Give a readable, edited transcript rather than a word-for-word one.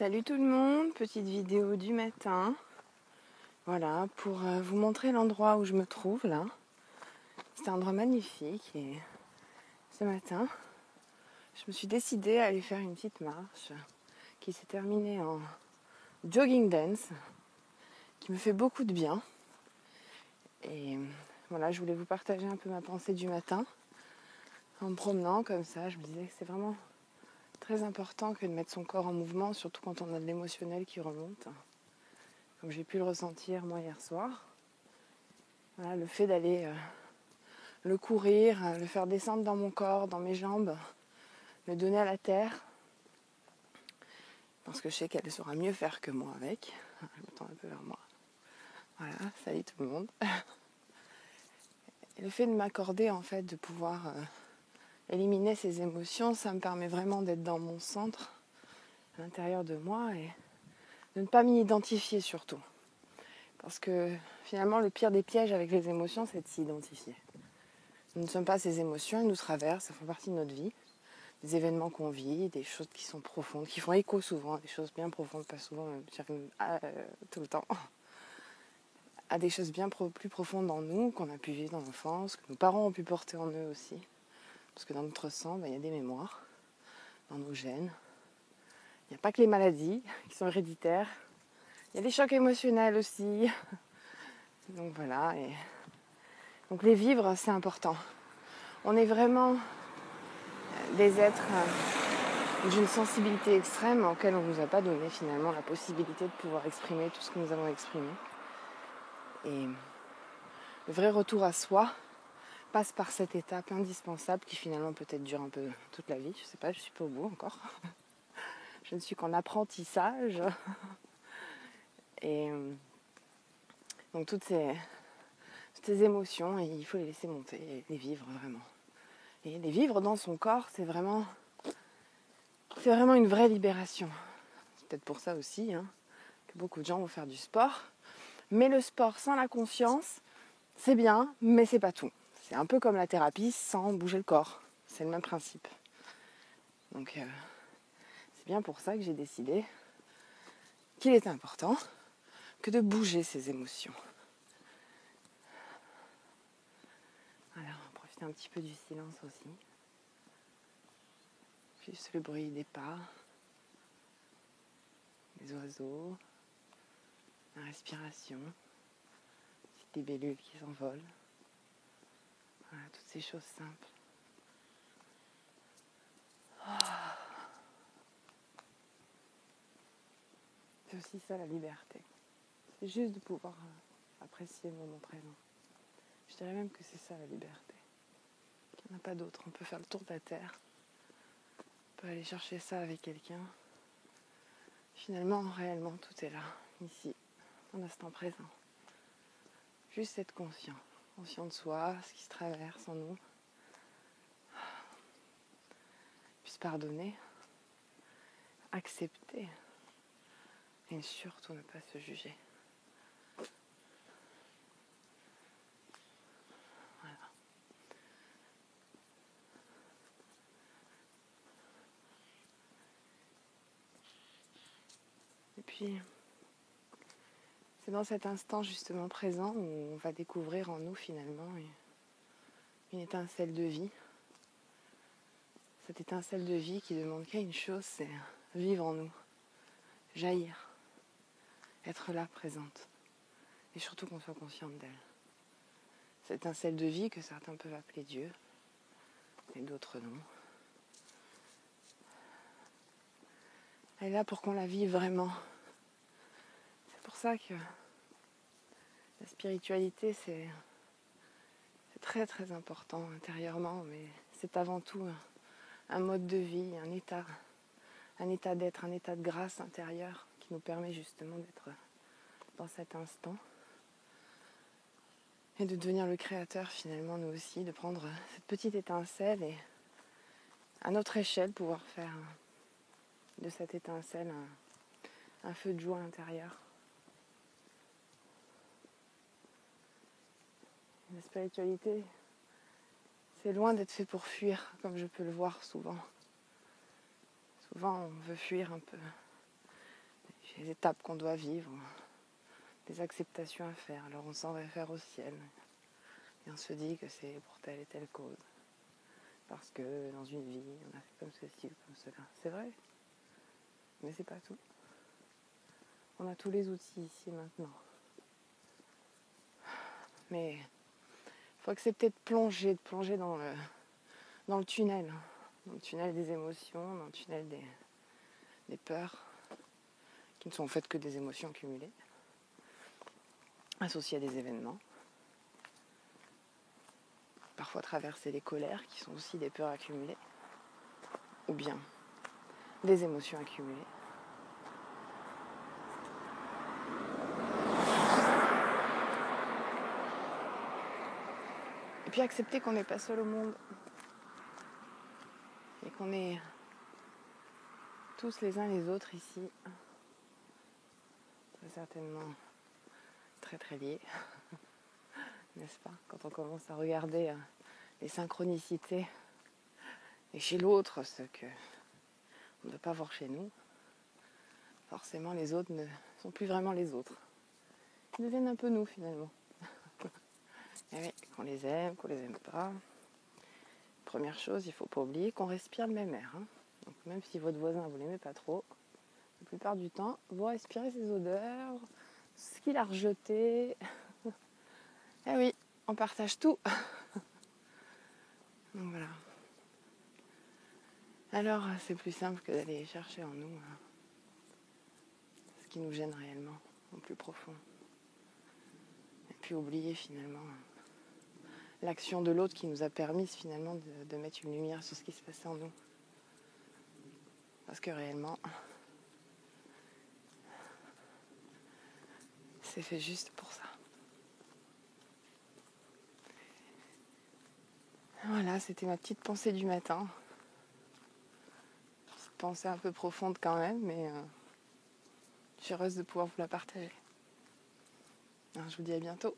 Salut tout le monde, petite vidéo du matin. Voilà, pour vous montrer l'endroit où je me trouve là. C'est un endroit magnifique et ce matin, je me suis décidée à aller faire une petite marche qui s'est terminée en jogging dance, qui me fait beaucoup de bien. Et voilà, je voulais vous partager un peu ma pensée du matin. En me promenant comme ça, je me disais que c'est vraiment très important que de mettre son corps en mouvement, surtout quand on a de l'émotionnel qui remonte. Comme j'ai pu le ressentir moi hier soir. Voilà, le fait d'aller le courir, le faire descendre dans mon corps, dans mes jambes, le donner à la terre. Parce que je sais qu'elle saura mieux faire que moi avec. Je m'attends un peu vers moi. Voilà, salut tout le monde. Et le fait de m'accorder en fait, de pouvoir éliminer ces émotions, ça me permet vraiment d'être dans mon centre, à l'intérieur de moi, et de ne pas m'y identifier surtout. Parce que finalement, le pire des pièges avec les émotions, c'est de s'y identifier. Nous ne sommes pas ces émotions, elles nous traversent, elles font partie de notre vie. Des événements qu'on vit, des choses qui sont profondes, qui font écho souvent, des choses bien profondes, pas souvent, tout le temps, à des choses bien plus profondes en nous, qu'on a pu vivre dans l'enfance, que nos parents ont pu porter en eux aussi. Parce que dans notre sang, il y a des mémoires, dans nos gènes. Il n'y a pas que les maladies qui sont héréditaires, il y a des chocs émotionnels aussi. Donc voilà, et donc les vivre, c'est important. On est vraiment des êtres d'une sensibilité extrême auquel on ne nous a pas donné finalement la possibilité de pouvoir exprimer tout ce que nous avons exprimé. Et le vrai retour à soi passe par cette étape indispensable qui finalement peut-être dure un peu toute la vie. Je ne sais pas, je ne suis pas au bout encore. Je ne suis qu'en apprentissage. Et donc toutes ces émotions, il faut les laisser monter et les vivre vraiment. Et les vivre dans son corps, c'est vraiment une vraie libération. C'est peut-être pour ça aussi que beaucoup de gens vont faire du sport. Mais le sport sans la conscience, c'est bien, mais c'est pas tout. C'est un peu comme la thérapie sans bouger le corps. C'est le même principe. Donc c'est bien pour ça que j'ai décidé qu'il était important que de bouger ses émotions. Alors, on va profiter un petit peu du silence aussi. Juste le bruit des pas, des oiseaux, la respiration, des libellules qui s'envolent. Voilà, toutes ces choses simples. C'est aussi ça la liberté. C'est juste de pouvoir apprécier le moment présent. Je dirais même que c'est ça la liberté. Il n'y en a pas d'autre. On peut faire le tour de la terre. On peut aller chercher ça avec quelqu'un. Finalement, réellement, tout est là, ici, dans l'instant présent. Juste être conscient. Conscient de soi, ce qui se traverse en nous. Puis se pardonner. Accepter. Et surtout ne pas se juger. Voilà. Et puis, c'est dans cet instant justement présent où on va découvrir en nous finalement une étincelle de vie. Cette étincelle de vie qui demande qu'à une chose, c'est vivre en nous, jaillir, être là, présente. Et surtout qu'on soit consciente d'elle. Cette étincelle de vie que certains peuvent appeler Dieu, et d'autres non. Elle est là pour qu'on la vive vraiment. C'est pour ça que la spiritualité, c'est très très important intérieurement, mais c'est avant tout un mode de vie, un état d'être, un état de grâce intérieure qui nous permet justement d'être dans cet instant et de devenir le créateur finalement nous aussi, de prendre cette petite étincelle et à notre échelle pouvoir faire de cette étincelle un feu de joie intérieur. La spiritualité, c'est loin d'être fait pour fuir, comme je peux le voir souvent. Souvent, on veut fuir un peu Puis les étapes qu'on doit vivre, des acceptations à faire. Alors on s'en réfère au ciel. Et on se dit que c'est pour telle et telle cause. Parce que dans une vie, on a fait comme ceci ou comme cela. C'est vrai, mais c'est pas tout. On a tous les outils ici et maintenant. Mais il faut accepter de plonger dans le tunnel. Dans le tunnel des émotions, dans le tunnel des peurs, qui ne sont en fait que des émotions accumulées, associées à des événements. Parfois traverser les colères, qui sont aussi des peurs accumulées, ou bien des émotions accumulées. Et puis accepter qu'on n'est pas seul au monde, et qu'on est tous les uns les autres ici, très certainement très très liés, n'est-ce pas? Quand on commence à regarder les synchronicités et chez l'autre ce que on ne veut pas voir chez nous, forcément les autres ne sont plus vraiment les autres. Ils deviennent un peu nous finalement. Et oui, qu'on les aime pas. Première chose, il ne faut pas oublier qu'on respire le même air. Donc même si votre voisin vous l'aimez pas trop, la plupart du temps, vous respirez ses odeurs, ce qu'il a rejeté. Eh oui, on partage tout. Donc voilà. Alors c'est plus simple que d'aller chercher en nous ce qui nous gêne réellement, au plus profond. Et puis oublier finalement l'action de l'autre qui nous a permis finalement de mettre une lumière sur ce qui se passait en nous. Parce que réellement, c'est fait juste pour ça. Voilà, c'était ma petite pensée du matin. Petite pensée un peu profonde quand même, mais je suis heureuse de pouvoir vous la partager. Alors, je vous dis à bientôt.